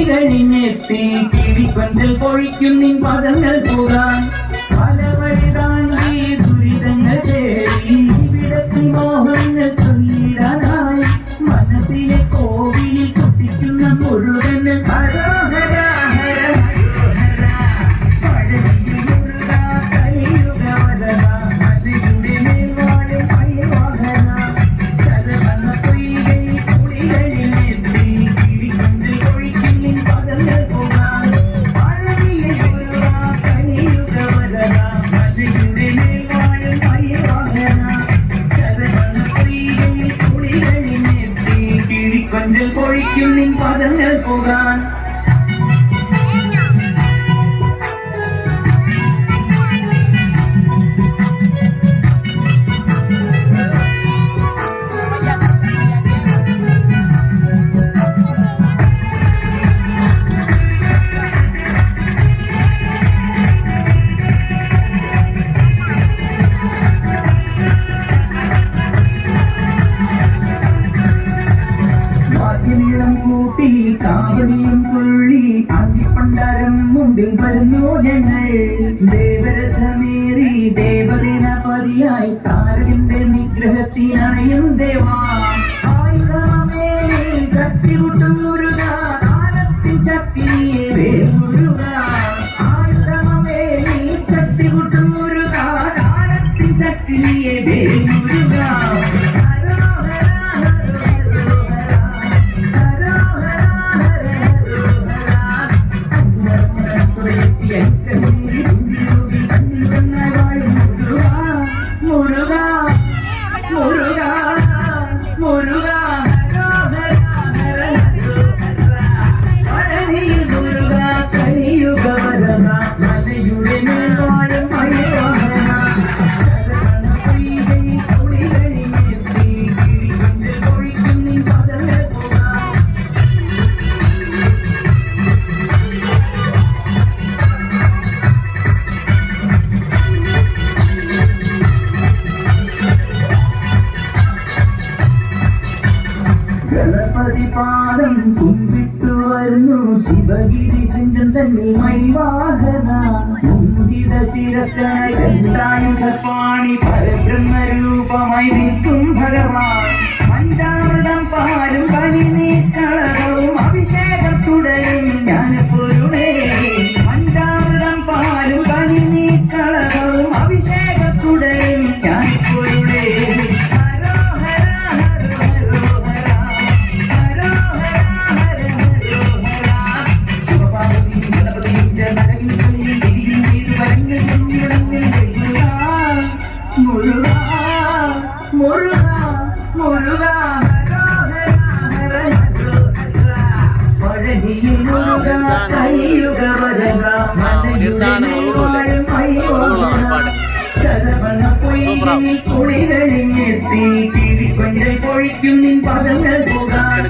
കുളികളിഞ്ഞെത്തി കിളിക്കൊഞ്ചൽ പൊഴിക്കും നിൻ പദങ്ങൾ പോകാൻ പല വഴി താണ്ടി ദുരിതങ്ങൾ തേടി വിടത്തി മോഹങ്ങൾ ചൊല്ലിടാനായി മനസ്സിലെ കോവിലിൽ കുട്ടിക്കുന്ന മുരുകൻ ഹരോഹര കൊഞ്ചൽ പൊഴിക്കും നിൻ പദങ്ങൾ പോകാൻ കൂട്ടി കാവലിയും തുള്ളി അങ്ങിപ്പണ്ടാരം മുമ്പിൽ വരുന്നു ഞങ്ങൾ ദേവരഥമേറി ദേവദേനപതിയായി താരകന്റെ നിഗ്രഹത്തിനണയും ദേവാ ശക്തി കൂട്ടും മുരുക കാലത്തിൽ ശക്തിയെ മുരുക ആയുധമേറി ശക്തി കൂട്ടും മുരുക കാലത്തിൽ ശക്തിയെ മുരുക ഗണപതിപാദം കുമ്പിട്ടു വരുന്നു ശിവഗിരി സിംഹം തന്നെ മൈവാഹന മുങ്കിത ശിരസായുധപാണി പരബ്രഹ്മരൂപമായി നിൽക്കും ഭഗവാൻ പഞ്ചാമൃതം പാലും പനിനീക്കളവും അഭിഷേകം തുടരും ജ്ഞാനപ്പൊരുളേ പഞ്ചാമൃതം പാലും പനിനീക്കളവും അഭിഷേകം തുടരും ജ്ഞാനപ്പൊരുളേ കുളികളിഞ്ഞെത്തി കിളിക്കൊഞ്ചൽ പൊഴിക്കും നിൻ പദങ്ങൾ പോകാൻ